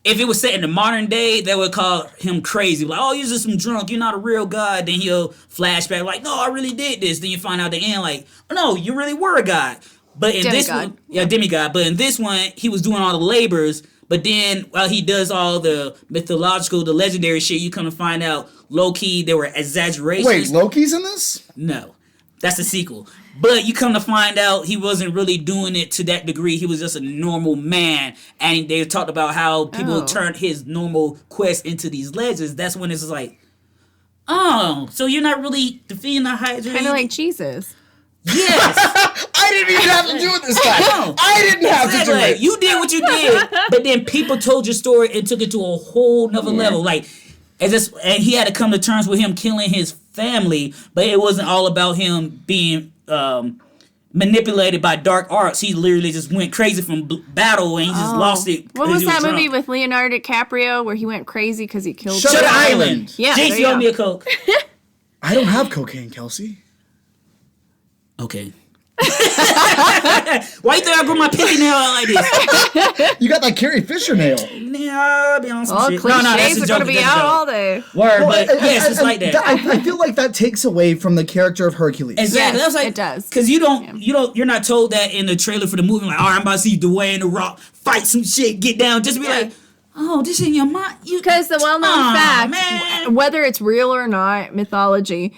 if it was set in the modern day, they would call him crazy. Like, oh, you're just some drunk. You're not a real god. Then he'll flashback like, no, I really did this. Then you find out at the end like, oh, no, you really were a god. But in this one, demigod. But in this one, he was doing all the labors. But then while he does all the mythological, the legendary shit, you come to find out low key there were exaggerations. Wait, Loki's in this? No, that's the sequel. But you come to find out he wasn't really doing it to that degree. He was just a normal man, and they talked about how people turned his normal quest into these legends. That's when it's like, oh, so you're not really defeating the Hydra. Kind of like Jesus. Yes. I didn't even have to do it this time. No. I didn't have to do it. You did what you did, but then people told your story and took it to a whole nother level. Like, and he had to come to terms with him killing his family, but it wasn't all about him being manipulated by dark arts. He literally just went crazy from battle and he just lost it. What was that movie drunk. with Leonardo DiCaprio where he went crazy because he killed Shutter Island. Yeah, Jinx, there you you owe me go. a Coke. I don't have cocaine, Kelsey. Okay. Why you think I grew my pinky nail out like this? You got that Carrie Fisher nail. Yeah, I'll be on some All shit. cliches that's a are joke. going to be That's a out joke. all day. Word, but and- yes, it's and like that. I feel like that takes away from the character of Hercules. Exactly. Yes, That's like, it does. Because you're not told that in the trailer for the movie. Like, all right, I'm about to see Dwayne The Rock fight some shit, get down. Just be like, oh, this in your mind. Because the well-known fact, man. whether it's real or not, mythology,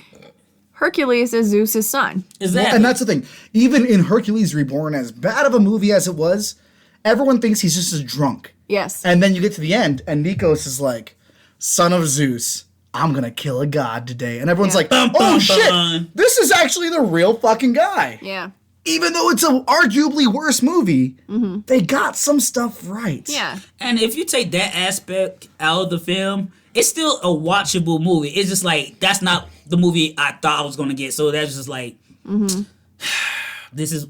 Hercules is Zeus's son. Exactly. And that's the thing. Even in Hercules Reborn, as bad of a movie as it was, everyone thinks he's just a drunk. Yes. And then you get to the end, and Nikos is like, son of Zeus, I'm gonna kill a god today. And everyone's like, Bum, oh bum, shit, bum. this is actually the real fucking guy. Yeah. Even though it's an arguably worse movie, they got some stuff right. Yeah. And if you take that aspect out of the film, it's still a watchable movie. It's just like, that's not the movie I thought I was going to get. So that's just like, this is,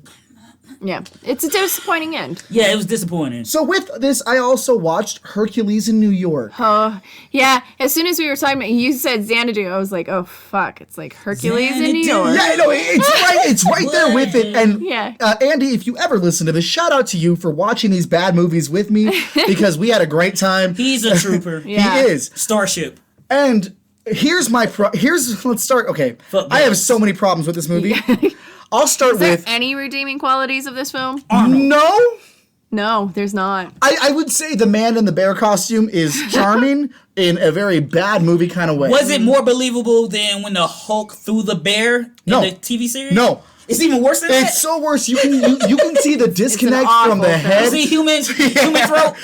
Yeah. It's a disappointing end. yeah, it was disappointing. So with this, I also watched Hercules in New York. Oh, yeah. As soon as we were talking about, you said Xanadu, I was like, oh, fuck. It's like Hercules in New Xanadu. York. Yeah, no, it's right there with it. And Yeah. Andy, if you ever listen to this, shout out to you for watching these bad movies with me because we had a great time. He's a trooper. Yeah. He is. Starship. And here's let's start. Okay, Fuck I have yes. so many problems with this movie. I'll start Is there with any redeeming qualities of this film? no. No, there's not. I would say the man in the bear costume is charming in a very bad movie kind of way. Was it more believable than when the Hulk threw the bear in No. the TV series? No. It's even worse than that. It's so worse. You can see the disconnect from the awful head. See human throat.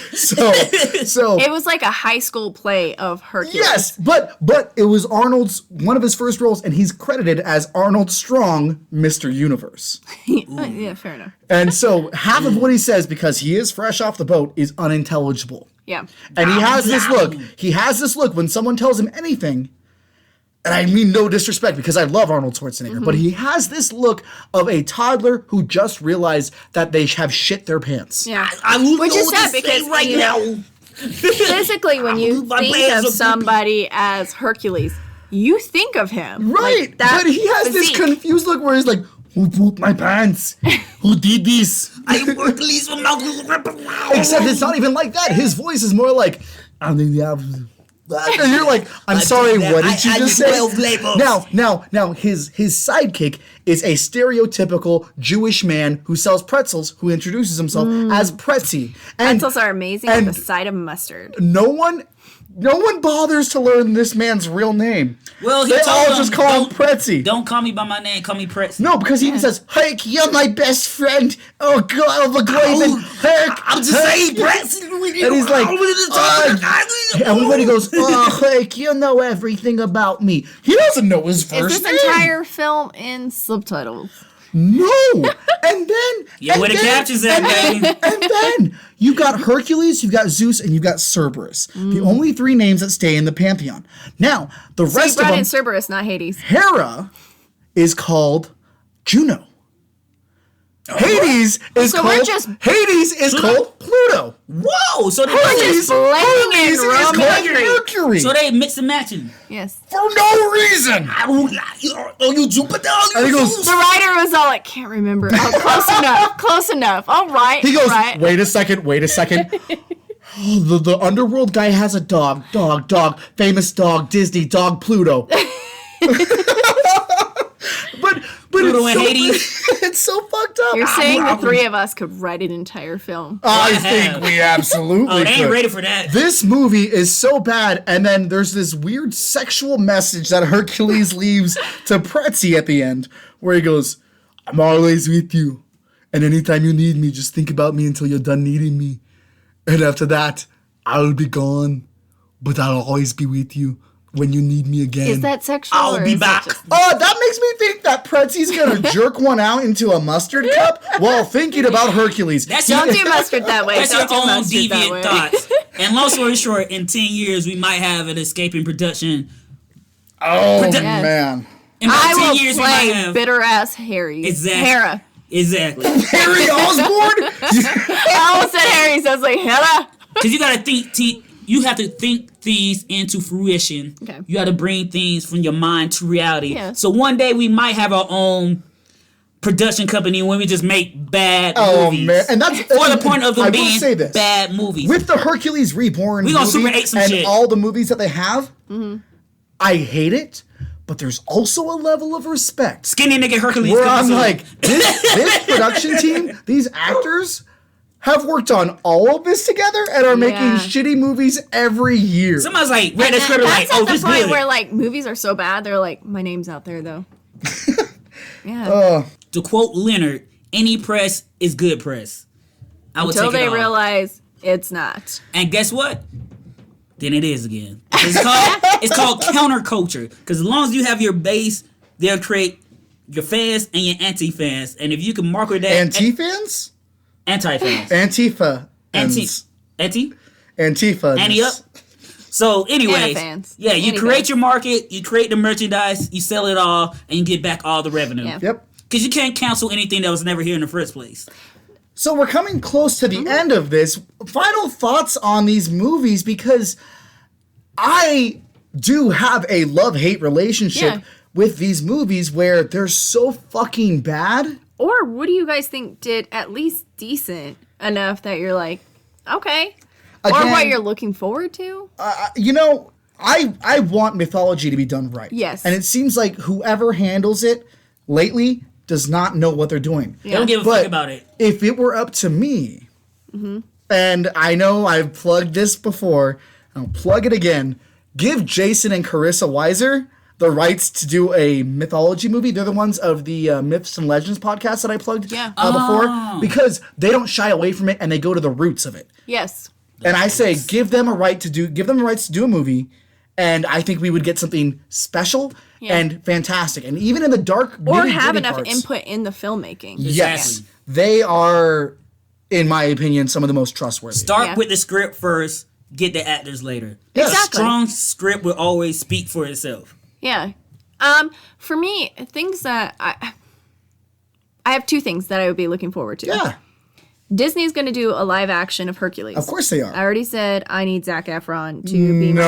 So It was like a high school play of Hercules. yes, but it was Arnold's one of his first roles, and he's credited as Arnold Strong, Mr. Universe. Yeah, fair enough. And so half of what he says, because he is fresh off the boat, is unintelligible. Yeah. And he has this look. He has this look when someone tells him anything. And I mean no disrespect because I love Arnold Schwarzenegger, but he has this look of a toddler who just realized that they have shit their pants. Yeah. I will Which know is what sad to say because, right you know, now. physically, when you My think plans of are somebody as Hercules, you think of him. Right. Like that But he has physique. this confused look where he's like, who pooped my pants? Who did this? I am Hercules from Mount. Except it's not even like that. His voice is more like, I'm in the opposite. And you're like, I'm sorry, what did you just say? Now, his sidekick is a stereotypical Jewish man who sells pretzels, who introduces himself as Pretzi. And Pretzels are amazing with a side of mustard. no one bothers to learn this man's real name. Well, he They told all them, just call him Pretzi. Don't call me by my name. Call me Pretz. No, because he even says, Herc, you're my best friend. Oh, God, of a Graven. Herc. I'm just saying, Pretz. And he's like, everybody goes, oh, Herc, you know everything about me. He doesn't know his Is first this name. entire film in subtitles? No. And then. Yeah, and where the then- captions at, and baby. And then you've got Hercules, you've got Zeus, and you've got Cerberus. The only three names that stay in the pantheon. Now, the So you rest of brought them, in Cerberus, not Hades. Hera is called Juno. Hades is So we're called just- called Pluto. Whoa! So Hercules, just blaming Hercules in is Roman called Mercury. Mercury. so they mix and matching. Yes. for no reason. I don't like. Oh, you Jupiter. And he goes, The writer was all like, can't remember. Oh, close enough. Close enough. All right. He goes, right. wait a second. Oh, the underworld guy has a dog, famous dog, Disney dog, Pluto. but Pluto it's and so, Hades? it's so fucked up. You're saying the three of us could write an entire film. I I think have. we absolutely Oh, they ain't could. ready for that. This movie is so bad, and then there's this weird sexual message that Hercules leaves to Pretzi at the end, where he goes, I'm always with you, and anytime you need me, just think about me until you're done needing me. And after that, I'll be gone, but I'll always be with you when you need me again. Is that sexual? I'll or be is that back. just- Oh, that makes me think that Pretzi's gonna jerk one out into a mustard cup while thinking about Hercules. That's Don't your, do mustard that way. that's your Don't do own mustard that deviant way. thoughts. And long story short, in 10 years, we might have an escaping production. Oh, Yes. man. In about I 10 will years, we might play have. bitter ass Harry. Exactly. Hera. Exactly. Harry Osborn? I almost said Harry, so I was like, Hera. Because you got to you have to think things into fruition. Okay. You got to bring things from your mind to reality. Yeah. So one day we might have our own production company when we just make bad Oh, movies. man. And that's For the point of them I will being say this. bad movies. With the Hercules Reborn We gonna movie Super 8 some and shit. all the movies that they have, I hate it, but there's also a level of respect. Skinny nigga Hercules. Where I'm episode. like, this production team, these actors have worked on all of this together and are making Yeah. shitty movies every year. Somebody's like, read that script like, That's oh, at the this point good. where like movies are so bad, they're like, my name's out there though. Yeah. To quote Leonard, any press is good press. I would Until take it they all. realize it's not. And guess what? Then it is again. It's called counterculture. Because as long as you have your base, they'll create your fans and your anti-fans. And if you can market that... Anti-fans? Anti-fans. Antifa. Anti? Antifa. Anti up? So anyways, Anti-fans. yeah, you Anti-fans. create your market, you create the merchandise, you sell it all, and you get back all the revenue. Yeah. Yep. Because you can't cancel anything that was never here in the first place. So we're coming close to the end of this. Final thoughts on these movies, because I do have a love-hate relationship Yeah. with these movies where they're so fucking bad. Or what do you guys think did at least decent enough that you're like, okay. Or Again, what you're looking forward to? You know, I want mythology to be done right. Yes. And it seems like whoever handles it lately does not know what they're doing. They don't give a But fuck about it. if it were up to me, and I know I've plugged this before, I'll plug it again. Give Jason and Carissa Weiser the rights to do a mythology movie. They're the ones of the Myths and Legends podcast that I plugged before, because they don't shy away from it and they go to the roots of it. Yes. And I say, give them the rights to do a movie, and I think we would get something special and fantastic. And even in the dark, or have enough input in the filmmaking. Yes, they are, in my opinion, some of the most trustworthy. Start with the script first, get the actors later. Yes. Exactly. A strong script will always speak for itself. Yeah. For me, things that I have two things that I would be looking forward to. Yeah. Disney's going to do a live action of Hercules. Of course they are. I already said I need Zac Efron to be my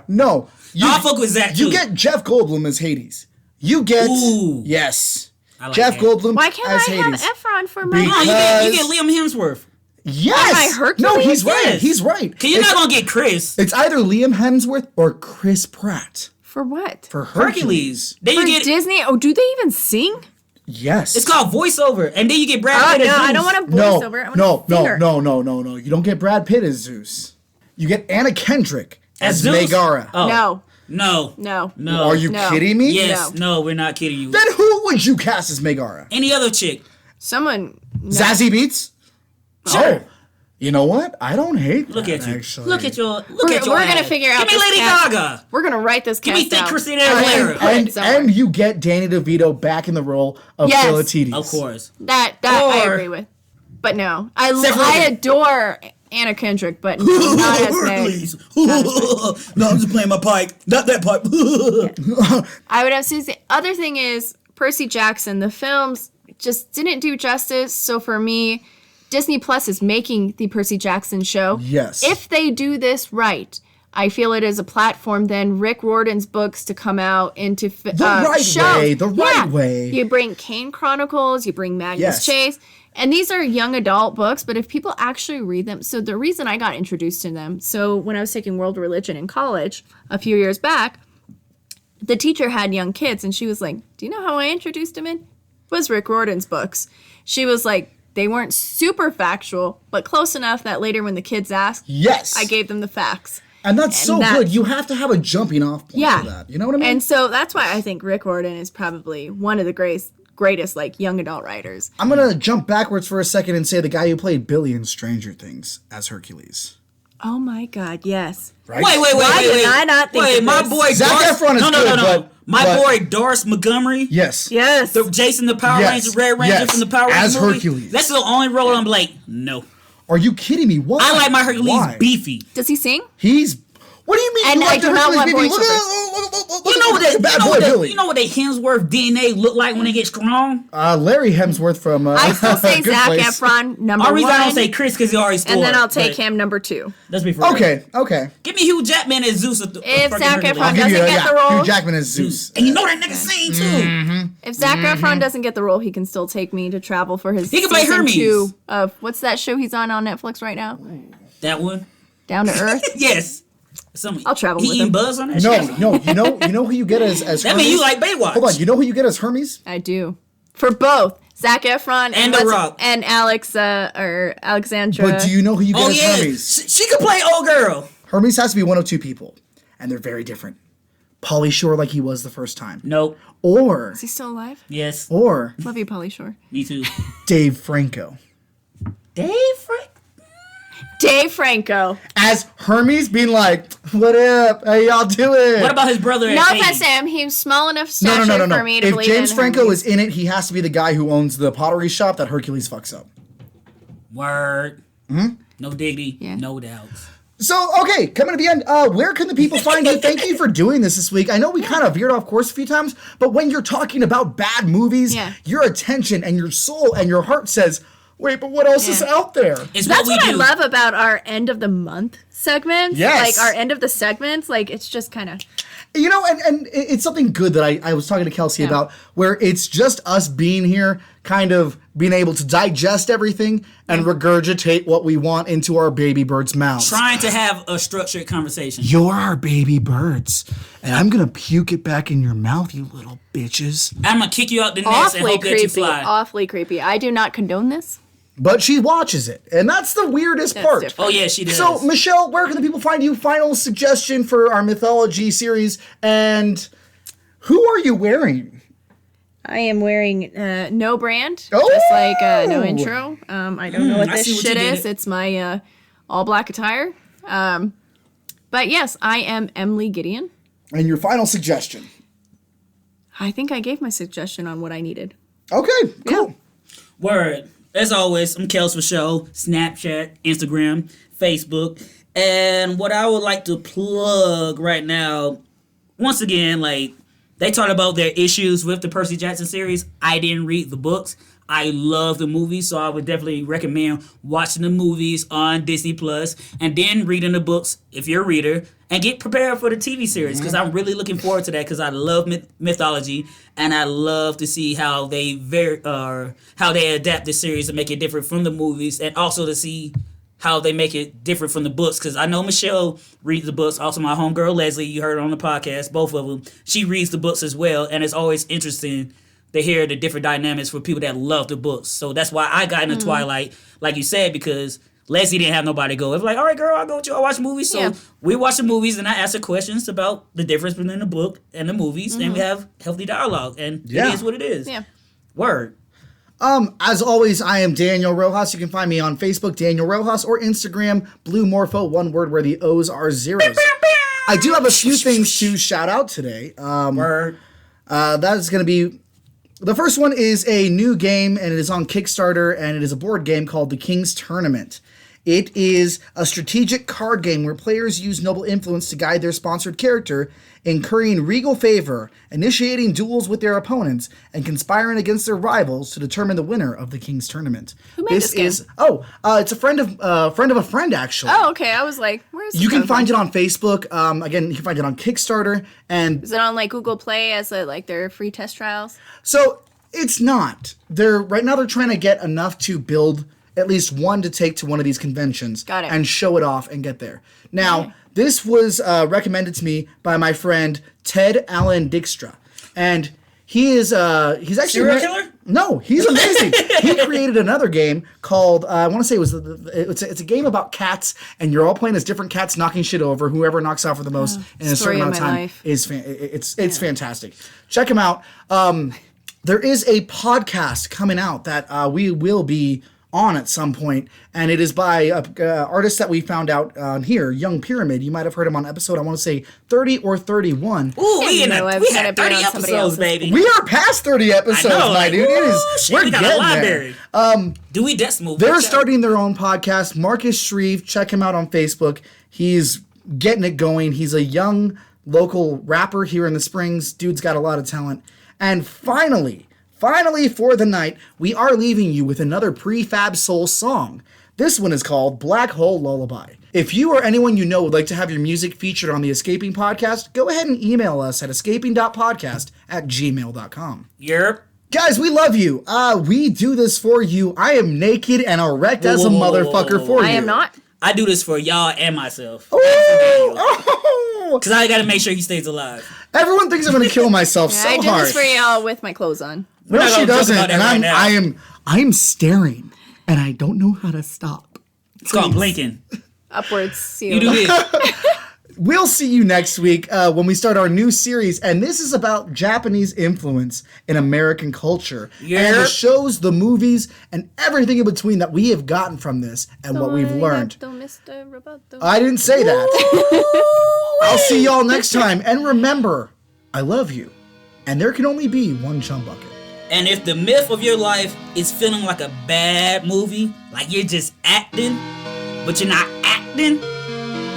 No. I'll fuck with Zach too. You get Jeff Goldblum as Hades. You get yes, like Jeff that. Goldblum Why can't as I Hades. have Efron for my... No, you get Liam Hemsworth. Yes. my Hercules? No, he's right. Yes. He's right. Cause you're not gonna get Chris It's either Liam Hemsworth or Chris Pratt For what? for Hercules. Then For you get Disney? Oh, do they even sing? Yes. it's called voiceover, and then you get Brad Oh, Pitt as no, I Zeus. don't want a no, voiceover. I want no, a singer. no. You don't get Brad Pitt as Zeus. You get Anna Kendrick as Zeus? Megara. Oh. No. No. Are you No. kidding me? Yes. No, we're not kidding you. Then who would you cast as Megara? Any other chick? Someone... No. Zazie Beetz? Sure. Oh, you know what? I don't hate Look that, at you. actually. Look at your. We're gonna figure out Give me this Lady cast. Gaga. We're going to write this Give cast me thick out. Christina Aguilera. And you get Danny DeVito back in the role of Yes. Philatides. Of course. That I Or- agree with. But no. Seth I Rogen. adore Anna Kendrick, but not as Meg. Hercules. No, I'm just playing my pipe. Not that pipe. I would have to say. The other thing is Percy Jackson. The films just didn't do justice. So for me, Disney Plus is making the Percy Jackson show. Yes. If they do this right, I feel it is a platform then Rick Riordan's books to come out into The right shows. way, the right way. You bring Kane Chronicles, you bring Magnus Yes. Chase, and these are young adult books, but if people actually read them, so the reason I got introduced to them, so when I was taking world religion in college a few years back, the teacher had young kids, and she was like, do you know how I introduced them in? It was Rick Riordan's books. She was like, they weren't super factual, but close enough that later when the kids asked, Yes. I gave them the facts. And that's so that- good. You have to have a jumping off point Yeah. for that. You know what I mean? And so that's why I think Rick Riordan is probably one of the greatest like young adult writers. I'm going to jump backwards for a second and say the guy who played Billy in Stranger Things as Hercules. Oh my God, yes. Right? Wait. Why did I not think of my this? boy Zac Darth. Efron is no. good, but- My but- boy Darth Montgomery. Yes. Yes. Jason the Power Yes. Ranger, Red Ranger Yes. from the Power As Rangers movie. Hercules. That's the only role I'm like, no. Are you kidding me? Why? I like my Hercules Why? beefy. Does he sing? He's... What do you mean? And you I like do the not Hercules want baby? Look at voiceovers. You know what that bad boy Billy. you know what the Hemsworth DNA look like when they get strong? Larry Hemsworth from... I still say Good Zac Place. Efron number Only reason one, I don't say Chris because he already scored. and then I'll take but him number two. Let's be for real. Okay. Give me Hugh Jackman as Zeus. If Zac Efron I'll give doesn't you get the role, Hugh Jackman as Zeus. And you know that nigga sing too. if Zac Efron doesn't get the role, he can still take me to travel for his He can play season Hermes. 2 of what's that show he's on Netflix right now? That one? Down to Earth. Yes. I'll travel he with eating him. Buzz on that shit? No. You know who you get as That Hermes? mean you like Baywatch. Hold on. You know who you get as Hermes? I do. For both Zac Efron And The Rock. and Alex or Alexandra. But do you know who you get Oh as yeah, Hermes? she could play old girl. Hermes has to be one of two people, and they're very different. Pauly Shore, like he was the first time, Nope. or Is he still alive? Yes. Love you, Pauly Shore. Me too. Dave Franco Dave Frank. Dave Franco. as Hermes, being like, "What up? How y'all doing?" What about his brother? No Hayden? offense to him. He was small enough No, stature no. for me to If believe James in Franco Hermes. is in it, he has to be the guy who owns the pottery shop that Hercules fucks up. Word. No diggity. Yeah. No doubts. So, okay, coming to the end, where can the people find you? Thank you for doing this week. I know we kind of veered off course a few times, but when you're talking about bad movies, Yeah. your attention and your soul and your heart says, wait, but what else is Yeah. out there? It's That's what what we I do. love about our end of the month segments. Yes. Like our end of the segments. Like it's just kind of. You know, and it's something good that I was talking to Kelsey Yeah. about, where it's just us being here, kind of being able to digest everything and regurgitate what we want into our baby birds' mouths. Trying to have a structured conversation. You're our baby birds, and I'm gonna puke it back in your mouth, you little bitches. I'm gonna kick you out the nest and Awfully hope that you creepy. fly. Awfully creepy. I do not condone this. but she watches it, and that's the weirdest part. different. Oh yeah, she does. So, Michelle, where can the people find you? Final suggestion for our mythology series, and who are you wearing? I am wearing no brand, Oh! just like no intro. I don't know what I this see what you shit did. is. It's my all black attire. But yes, I am Emily Gideon. And your final suggestion. I think I gave my suggestion on what I needed. Okay, cool. Word. As always, I'm Kels for Show, Snapchat, Instagram, Facebook. And what I would like to plug right now, once again, like, they talked about their issues with the Percy Jackson series. I didn't read the books. I love the movies, so I would definitely recommend watching the movies on Disney Plus and then reading the books if you're a reader and get prepared for the TV series because I'm really looking forward to that because I love mythology and I love to see how they adapt the series and make it different from the movies and also to see how they make it different from the books because I know Michelle reads the books. Also, my homegirl Leslie, you heard her on the podcast, both of them. She reads the books as well, and it's always interesting to hear the different dynamics for people that love the books. So that's why I got into Twilight, like you said, because Leslie didn't have nobody to go. It was like, all right, girl, I'll go with you. I'll watch movies. So we watch the movies, and I ask her questions about the difference between the book and the movies, and we have healthy dialogue, and it is what it is. Yeah. Word. As always, I am Daniel Rojas. You can find me on Facebook, Daniel Rojas, or Instagram, Blue Morpho, one word where the O's are zeros. I do have a few things to shout out today. Word. That is going to be... The first one is a new game, and it is on Kickstarter, and it is a board game called The King's Tournament. It is a strategic card game where players use noble influence to guide their sponsored character, incurring regal favor, initiating duels with their opponents, and conspiring against their rivals to determine the winner of the King's Tournament. Who made this game? It's a friend of a friend, actually. Oh, okay. I was like, where's this You can coming find from? it on Facebook. Again, you can find it on Kickstarter, and Is it on like Google Play as their free test trials? so it's not. Right now they're trying to get enough to build at least one to take to one of these conventions. Got it. And show it off and get there. Now, this was recommended to me by my friend Ted Allen Dykstra. And he is he's actually Serial killer? No, he's amazing. He created another game called I want to say it was it's a game about cats, and you're all playing as different cats knocking shit over. Whoever knocks out for the most in a certain Story amount of of my time life. is it's fantastic. Check him out. There is a podcast coming out that we will be on at some point, and it is by an artist that we found out on here, Young Pyramid. You might have heard him on episode, I want to say 30 or 31. Ooh, we I've had kinda been 30 on somebody episodes, else's. baby. We are past 30 episodes, I know, my like, dude. It ooh, is. shit, We're we got a getting library. there. Dewey Decimal. They're starting their own podcast. Marcus Shreve, check him out on Facebook. He's getting it going. He's a young local rapper here in the Springs. Dude's got a lot of talent. And finally for the night, we are leaving you with another Prefab Soul song. This one is called Black Hole Lullaby. If you or anyone you know would like to have your music featured on the Escaping Podcast, go ahead and email us at escaping.podcast@gmail.com. Yerp. Guys, we love you. We do this for you. I am naked and erect as a Whoa. motherfucker for you. I am not. I do this for y'all and myself. Oh! Because I got to make sure he stays alive. Everyone thinks I'm gonna kill myself I so do hard. this for y'all with my clothes on. No, not she gonna joke doesn't, about that and right now. I'm staring, and I don't know how to stop. It's called blinking. Upwards. You do this. We'll see you next week when we start our new series, and this is about Japanese influence in American culture. And the Yep. shows, the movies, and everything in between that we have gotten from this and what we've learned. I didn't say that. I'll see y'all next time. And remember, I love you. And there can only be one chum bucket. And if the myth of your life is feeling like a bad movie, like you're just acting, but you're not acting,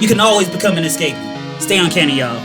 you can always become an escapee. Stay uncanny, y'all.